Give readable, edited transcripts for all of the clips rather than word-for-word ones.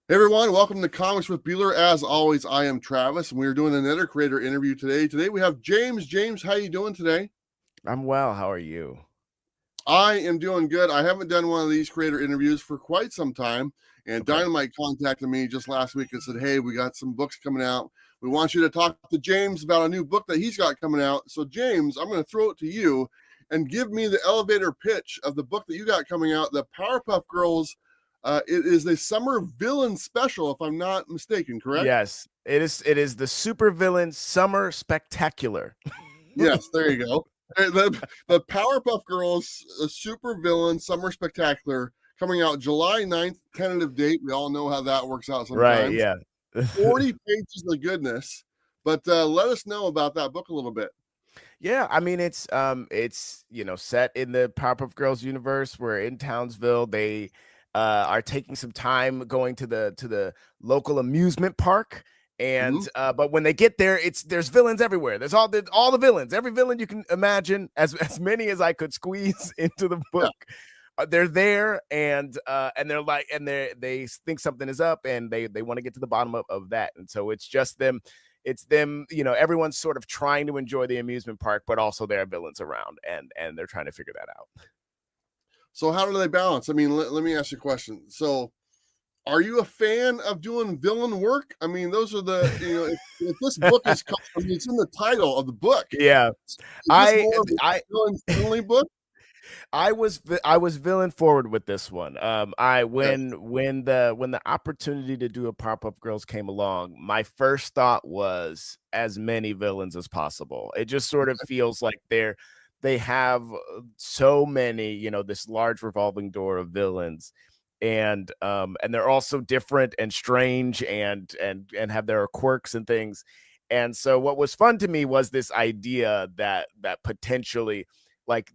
Hey everyone, welcome to Comics with Bueller. As always, I am Travis, and we are doing another creator interview today. Today we have James. James, how you doing today? I'm well. How are you? I am doing good. I haven't done one of these creator interviews for quite some time, and Okay. Dynamite contacted me just last week and said, hey, we got some books coming out. We want you to talk to James about a new book that he's got coming out. So James, I'm going to throw it to you and give me the elevator pitch of the book that you got coming out, the Powerpuff Girls. It is a summer villain special, if I'm not mistaken, correct? Yes, it is. It is the Supervillain Summer Spectacular. Yes, there you go. The Powerpuff Girls Super Villain Summer Spectacular coming out July 9th, tentative date. We all know how that works out Right. sometimes. Yeah. 40 pages of goodness. But let us know about that book a little bit. Yeah. I mean, it's set in the Powerpuff Girls universe. We're in Townsville. They are taking some time going to the local amusement park. Mhm. And but when they get there, there's villains everywhere. There's all the villains, every villain you can imagine, as many as I could squeeze into the Yeah. book. They're there, and they're like, and they think something is up, and they want to get to the bottom of that. And so it's just them. It's them, everyone's sort of trying to enjoy the amusement park, but also there are villains around, and they're trying to figure that out. So how do they balance? I mean, let me ask you a question. So are you a fan of doing villain work? I mean, those are if this book is, I mean, it's in the title of the book. Yeah. Is this I more of a I villain friendly book? I was villain forward with this one. I Yes. when the opportunity to do a Powerpuff Girls came along, my first thought was as many villains as possible. It just sort of feels like they have so many, this large revolving door of villains, and they're all so different and strange and have their quirks and things. And so what was fun to me was this idea that potentially like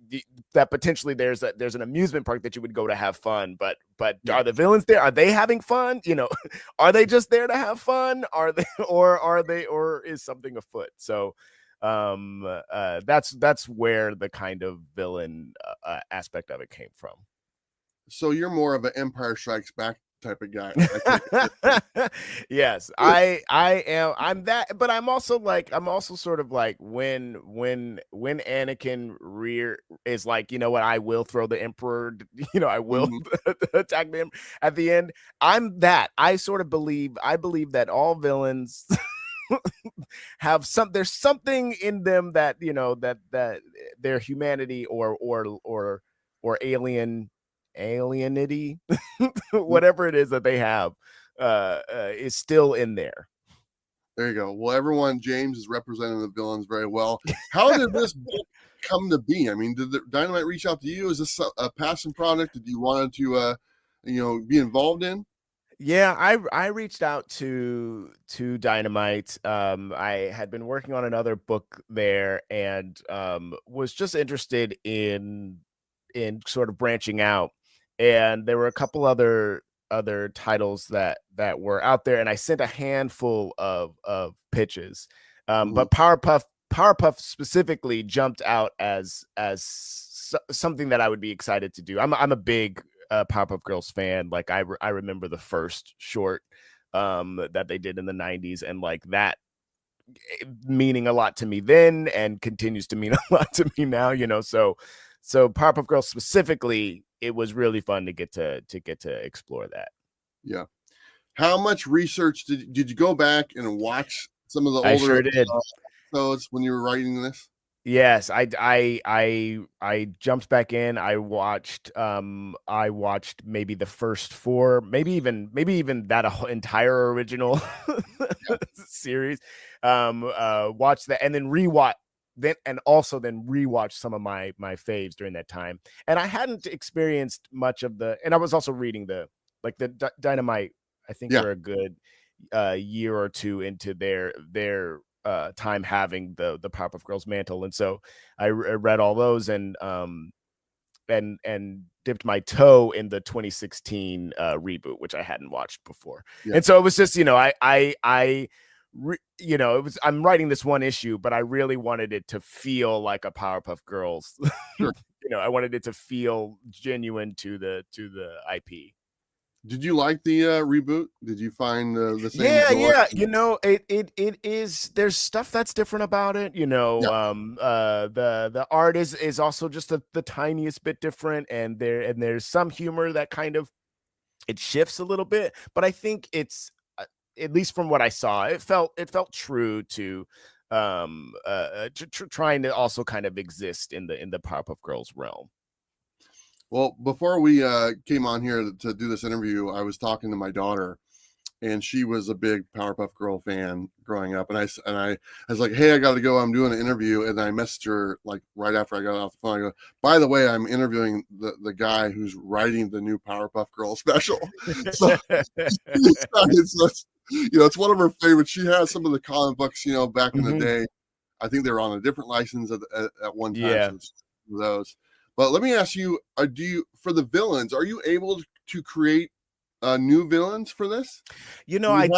that potentially there's an amusement park that you would go to have fun, but Yeah. are the villains there? Are they having fun? Are they just there to have fun? Are they or is something afoot? So that's where the kind of villain aspect of it came from. So you're more of an Empire Strikes Back type of guy, I take it. Yes, I am. I'm that, but I'm also sort of like when Anakin rear is like, you know what, I will throw the Emperor, I will Mhm. attack them at the end. I'm that. I believe that all villains have there's something in them that, that their humanity or alienity, whatever it is that they have, is still in there. There you go. Well, everyone, James is representing the villains very well. How did this book come to be? I mean, did the Dynamite reach out to you? Is this a passion project that you wanted to, be involved in? Yeah, I reached out to Dynamite. I had been working on another book there, and was just interested in sort of branching out. And there were a couple other titles that were out there, and I sent a handful of pitches. Mhm. But Powerpuff specifically jumped out as something that I would be excited to do. I'm a big Powerpuff Girls fan. Like I remember the first short that they did in the 90s, and like that meaning a lot to me then and continues to mean a lot to me now, so Powerpuff Girls specifically, it was really fun to get to explore that. Yeah. How much research did you go back and watch some of the I older sure did. episodes when you were writing this? Yes, I jumped back in. I watched maybe the first four, maybe even that entire original Yeah. series. Watched that and then rewatch some of my faves during that time. And I hadn't experienced much of and I was also reading the Dynamite. I think Yeah. they're a good year or two into their time having the Powerpuff Girls mantle, and so I read all those and dipped my toe in the 2016 reboot, which I hadn't watched before, Yeah. and so it was just it was I'm writing this one issue, but I really wanted it to feel like a Powerpuff Girls. Sure. I wanted it to feel genuine to the IP. Did you like the reboot? Did you find the same Yeah, joy? yeah. It is. There's stuff that's different about it. Yeah. The art is also just the tiniest bit different, and there's some humor that kind of it shifts a little bit, but I think it's at least from what I saw, it felt true to trying to also kind of exist in the Powerpuff Girls realm. Well, before we came on here to do this interview, I was talking to my daughter, and she was a big Powerpuff Girl fan growing up. And I was like, "Hey, I got to go. I'm doing an interview." And I messaged her like right after I got off the phone. I go, "By the way, I'm interviewing the guy who's writing the new Powerpuff Girl special." So she's excited. So it's one of her favorites. She has some of the comic books, back in the day. I think they were on a different license at one time. Yeah. So it's those. But let me ask you: for the villains? Are you able to create new villains for this? I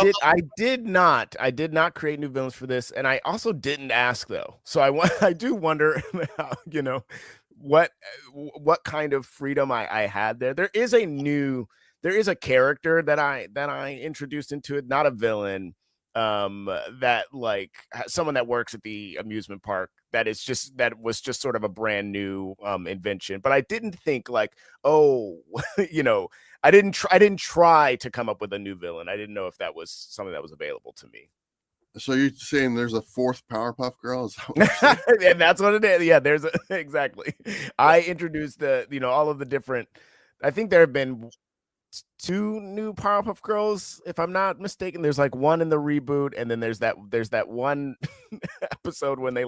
did not create new villains for this, and I also didn't ask though. So I do wonder how, what kind of freedom I had there. There is a character that I introduced into it, not a villain, that like someone that works at the amusement park that was just sort of a brand new invention. But I didn't think like, oh, I didn't try to come up with a new villain. I didn't know if that was something that was available to me. So you're saying there's a fourth Powerpuff Girl? And that's what it is. Yeah, exactly. I introduced all of the different. I think there have been 2 new Powerpuff Girls, if I'm not mistaken. There's like one in the reboot, and then there's that one episode when they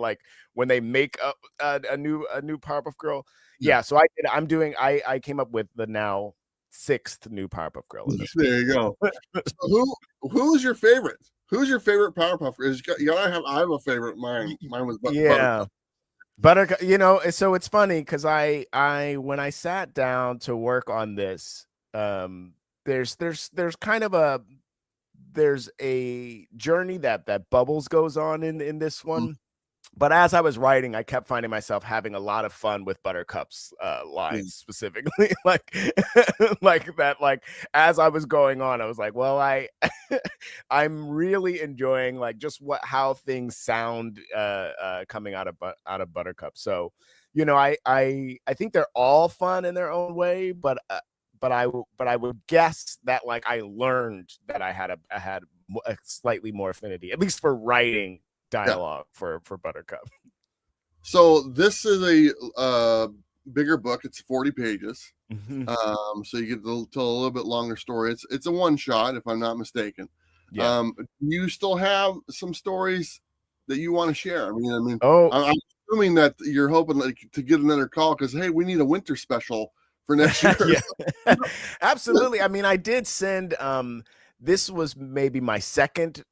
make a new Powerpuff Girl. Yeah, so I came up with the now 6th new Powerpuff Girl. There you go. So who's your favorite? Who's your favorite Powerpuff? I have a favorite. Mine was Buttercup. So it's funny because I when I sat down to work on this, there's kind of there's a journey that Bubbles goes on in this one. But as I was writing, I kept finding myself having a lot of fun with Buttercup's lines specifically, like that. Like as I was going on, I was like, "Well, I'm really enjoying like just how things sound coming out of Buttercup." So, I think they're all fun in their own way, but I would guess that like I learned that I had a slightly more affinity, at least for writing dialogue for Buttercup. So this is a bigger book. It's 40 pages. So you get to tell a little bit longer story. It's a one shot, if I'm not mistaken. Yeah. You still have some stories that you want to share? I'm Oh, assuming that you're hoping to get another call because hey, we need a winter special for next year. Yeah. Absolutely. I mean, I did send this was maybe my second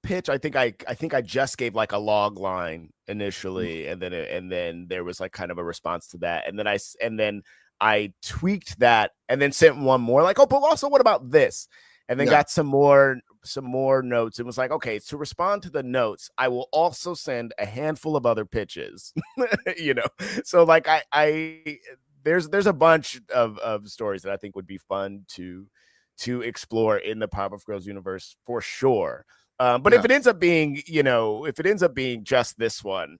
pitch. I think I just gave like a log line initially, and then there was like kind of a response to that, and then I tweaked that and then sent one more like, oh, but also what about this? And then got some more notes. It was like, okay, to respond to the notes, I will also send a handful of other pitches. So like there's a bunch of stories that I think would be fun to explore in the Powerpuff Girls universe for sure. But if it ends up being, just this one,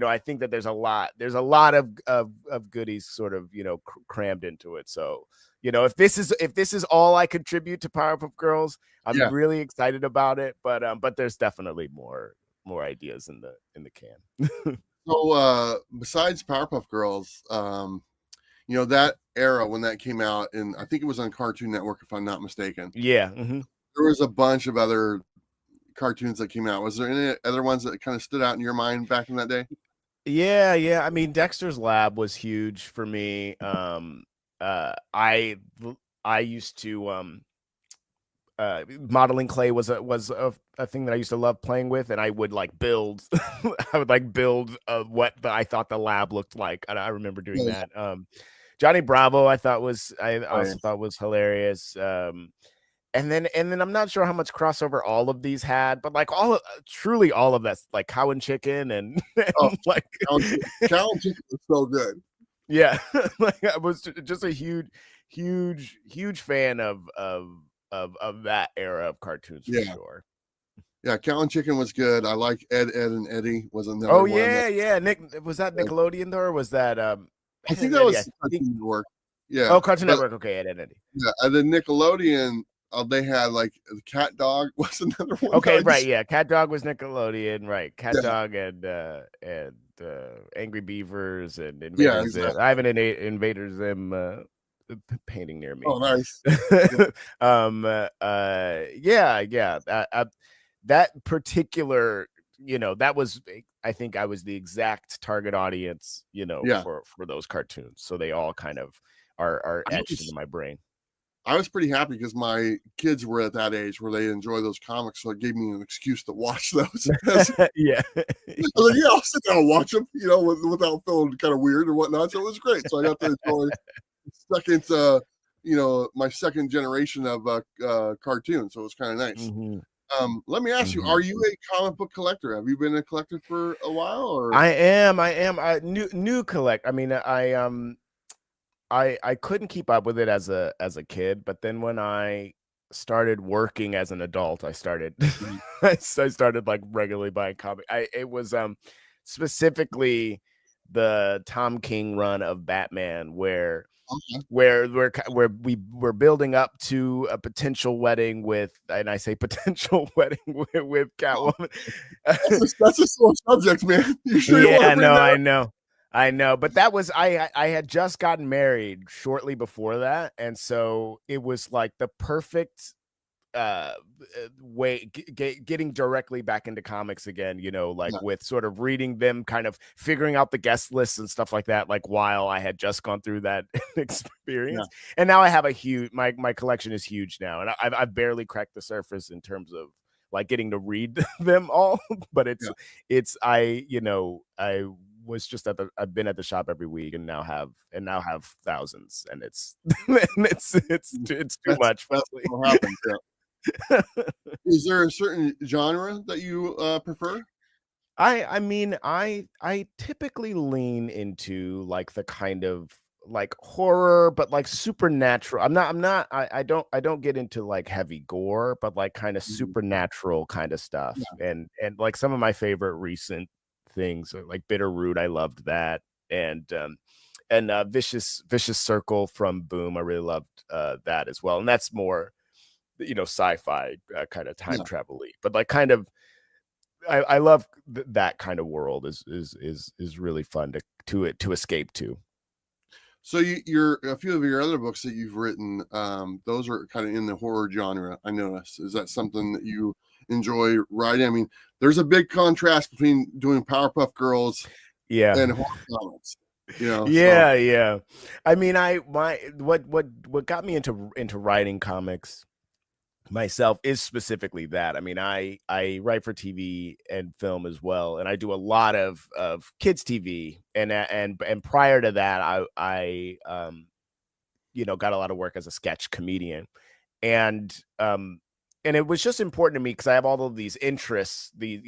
I think that there's a lot of goodies sort of, crammed into it. So, if this is all I contribute to Powerpuff Girls, I'm really excited about it. But there's definitely more ideas in the can. So besides Powerpuff Girls, that era when that came out, and I think it was on Cartoon Network, if I'm not mistaken. Yeah. There was a bunch of other cartoons that came out. Was there any other ones that kind of stood out in your mind back in that day? Yeah. I mean, Dexter's Lab was huge for me. I used to modeling clay was a thing that I used to love playing with, and I would like build what I thought the lab looked like. I remember doing that. Johnny Bravo I thought was hilarious. And then I'm not sure how much crossover all of these had, but like truly all of that's like Cow and Chicken and like Cow and Chicken was so good. Yeah, like it was just a huge huge fan of that era of cartoons for Yeah. sure. Yeah, Cow and Chicken was good. I like Ed, Ed and Eddie was another Oh one that yeah. Nick, was that Nickelodeon though, or was that I Ed, think Ed, that Eddie? I was think. Cartoon Network. Yeah, Oh, Cartoon but Network. Okay, Ed, Eddie. yeah, and then Nickelodeon, they had like the Cat Dog was another one that Okay, I right, just yeah. Cat Dog was Nickelodeon, right? Cat yeah, Dog and Angry Beavers and yeah, Invader Zim. exactly. I have an Invader Zim painting near me. Oh, nice. Yeah, Yeah. That particular, that was, I think I was the exact target audience, yeah. for those cartoons. So they all kind of are I etched into was my brain. I was pretty happy because my kids were at that age where they enjoy those comics, so it gave me an excuse to watch those. I was Yeah. like, yeah, I'll sit down and watch them, without feeling kind of weird or whatnot. So it was great. So I got to enjoy second, my second generation of cartoons. So it was kind of nice. hmm Let me ask you: hmm are you a comic book collector? Have you been a collector for a while, or I am. New collect. I mean, I couldn't keep up with it as a kid, but then when I started working as an adult, I started Mhm. I started like regularly buying comic. It was specifically the Tom King run of Batman Okay. where we were building up to a potential wedding with, and I say potential wedding with Oh, Catwoman. that's a sore subject, man. You sure you want to Yeah, bring no, that I up? know. I know, but that was I had just gotten married shortly before that, and so it was like the perfect way getting directly back into comics again, like Yeah, with sort of reading them, kind of figuring out the guest lists and stuff like that, like while I had just gone through that yeah, experience. And now I have a huge my collection is huge now, and I've barely cracked the surface in terms of like getting to read them all, but yeah. it's I was just I've been at the shop every week and now have thousands, and it's it's too That's much, that's frankly. what happens. Yeah. Is there a certain genre that you prefer? I mean, I typically lean into like the kind of like horror, but like supernatural. I don't get into like heavy gore, but like kind of Mhm. supernatural kind of stuff. Yeah. And like some of my favorite recent things are like Bitterroot. I loved that. And Vicious Circle from Boom. I really loved that as well. And that's more, sci-fi kind of time Yeah. travel, but like kind of I love that kind of world is really fun to escape to. So you're a few of your other books that you've written, those are kind of in the horror genre. I noticed. Is that something that you enjoy writing? I mean, there's a big contrast between doing Powerpuff Girls Yeah. and horror comics. So Yeah. I mean, I my what got me into writing comics myself is specifically that. I mean, I write for TV and film as well, and I do a lot of kids TV, and prior to that, I got a lot of work as a sketch comedian, and um and it was just important to me because I have all of these interests, the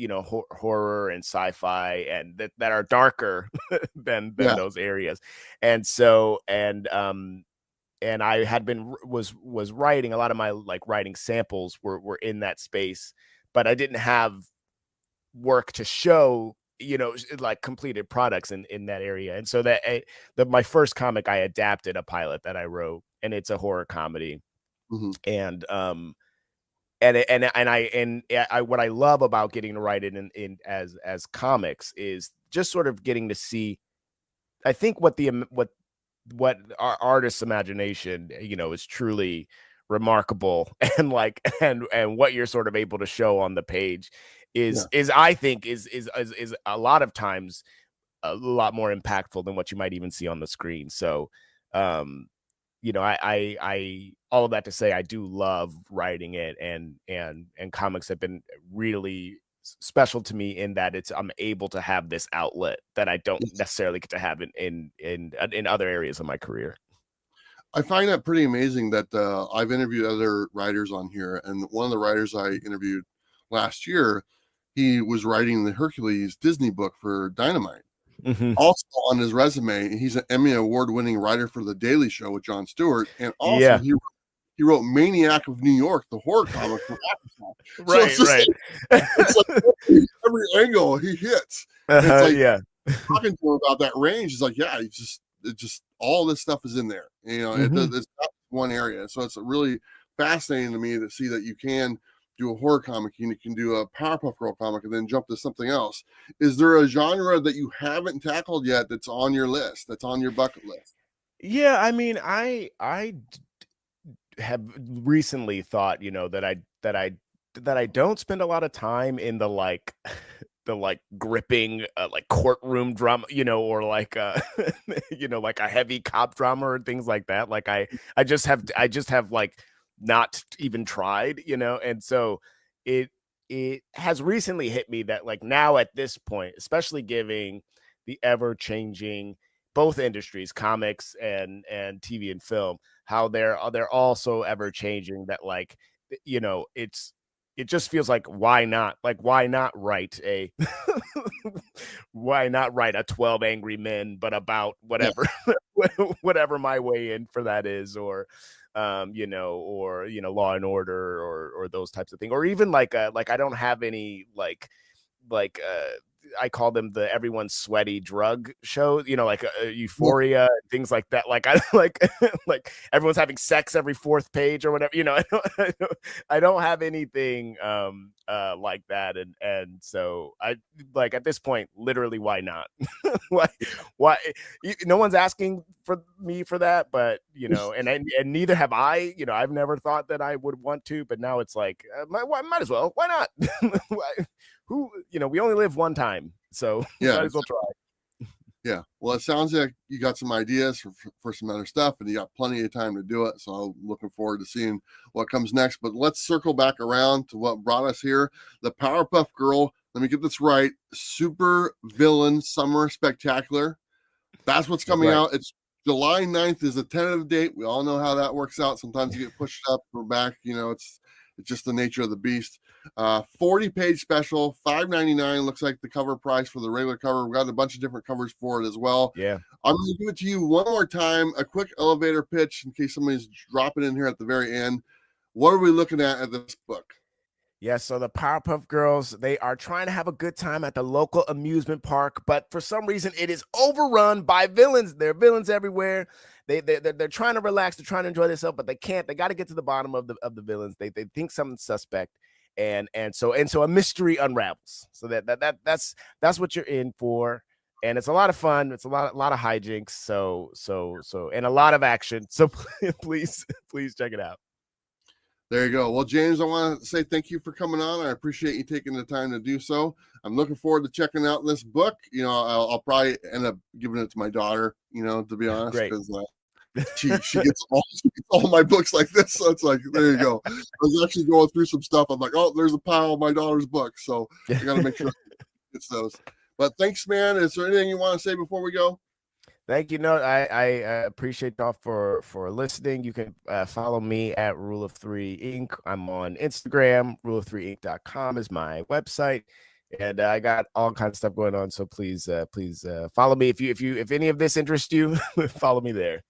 horror and sci-fi, and that are darker than yeah. those areas. And so and I had been was writing a lot of my like writing samples were in that space, but I didn't have work to show, like completed products in that area. And so my first comic, I adapted a pilot that I wrote, and it's a horror comedy. Hmm. And I what I love about getting to write it in as comics is just sort of getting to see, I think, what our artist's imagination, is truly remarkable, and like and what you're sort of able to show on the page Yeah. is I think is a lot of times a lot more impactful than what you might even see on the screen. So um I all of that to say, I do love writing it, and comics have been really special to me in that I'm able to have this outlet that I don't Yes. necessarily get to have in other areas of my career. I find that pretty amazing that I've interviewed other writers on here, and one of the writers I interviewed last year, he was writing the Hercules Disney book for Dynamite. Mhm. Also on his resume, he's an Emmy award-winning writer for The Daily Show with Jon Stewart, and also Yeah. he wrote Maniac of New York, the horror comic from Apple. So it's Right, just right. like it's like every angle he hits. And it's like Yeah. talking to him about that range. It's like, yeah, it's just all this stuff is in there. You know, Mhm. it's not one area. So it's really fascinating to me to see that you can do a horror comic, you can do a Powerpuff Girl comic, and then jump to something else. Is there a genre that you haven't tackled yet that's on your list, that's on your bucket list? Yeah, I mean, have recently thought, that I don't spend a lot of time in the like the like gripping like courtroom drama, or like like a heavy cop drama or things like that. Like I just have like not even tried, and so it it has recently hit me that like now at this point, especially giving the ever changing both industries, comics and TV and film, how they're all so ever changing that like it just feels like why not write a why not write a 12 Angry Men but about Yeah. whatever whatever my way in for that is, or Law and Order, or those types of things, or even like I don't have any I call them the everyone's sweaty drug show, like Yeah. Euphoria, things like that. Like I like like everyone's having sex every fourth page or whatever. I don't have anything like that, and so I like at this point, literally, why not? why why no one's asking for me for that, but and neither have I. I've never thought that I would want to, but now it's like might as well. Why not? Who we only live one time, so Yeah. might as well try. Yeah. Well, it sounds like you got some ideas for some other stuff, and you got plenty of time to do it. So I'm looking forward to seeing what comes next. But let's circle back around to what brought us here. The Powerpuff Girl, let me get this right. Supervillain Summer Spectacular. That's what's That's coming right. out. It's July 9th is a tentative date. We all know how that works out. Sometimes you get pushed up or back. It's just the nature of the beast. 40-page special, $5.99. Looks like the cover price for the regular cover. We've got a bunch of different covers for it as well. Yeah. I'm going to give it to you one more time, a quick elevator pitch in case somebody's dropping in here at the very end. What are we looking at this book? Yeah, so the Powerpuff Girls, they are trying to have a good time at the local amusement park, but for some reason it is overrun by villains. There are villains everywhere. They're trying to relax, they're trying to enjoy themselves, but they can't. They got to get to the bottom of the villains. They think something's suspect, and so a mystery unravels. So that's what you're in for, and it's a lot of fun. It's a lot of hijinks. So and a lot of action. So please check it out. There you go. Well, James, I want to say thank you for coming on. I appreciate you taking the time to do so. I'm looking forward to checking out this book. I'll probably end up giving it to my daughter, to be honest, Great. because she gets all my books like this. So it's like, there you go. I was actually going through some stuff. I'm like, oh, there's a pile of my daughter's books. So I got to make sure it's those. But thanks, man. Is there anything you want to say before we go? Thank you. No, I appreciate y'all for listening. You can follow me at Rule of Three Inc. I'm on Instagram. Rule of3inc.com is my website, and I got all kinds of stuff going on. So please follow me if any of this interests you. Follow me there.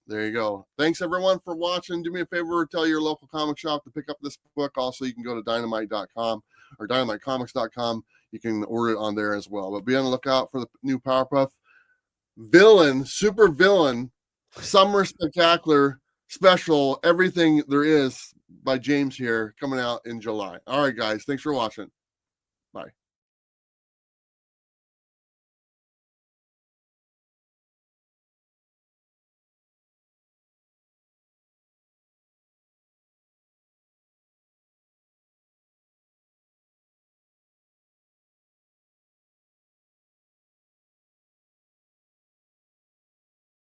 There you go. Thanks everyone for watching. Do me a favor, tell your local comic shop to pick up this book. Also, you can go to dynamite.com or dynamitecomics.com. You can order it on there as well. But be on the lookout for the new Powerpuff Supervillain Summer Spectacular Special, everything there is by James here, coming out in July. All right, guys. Thanks for watching.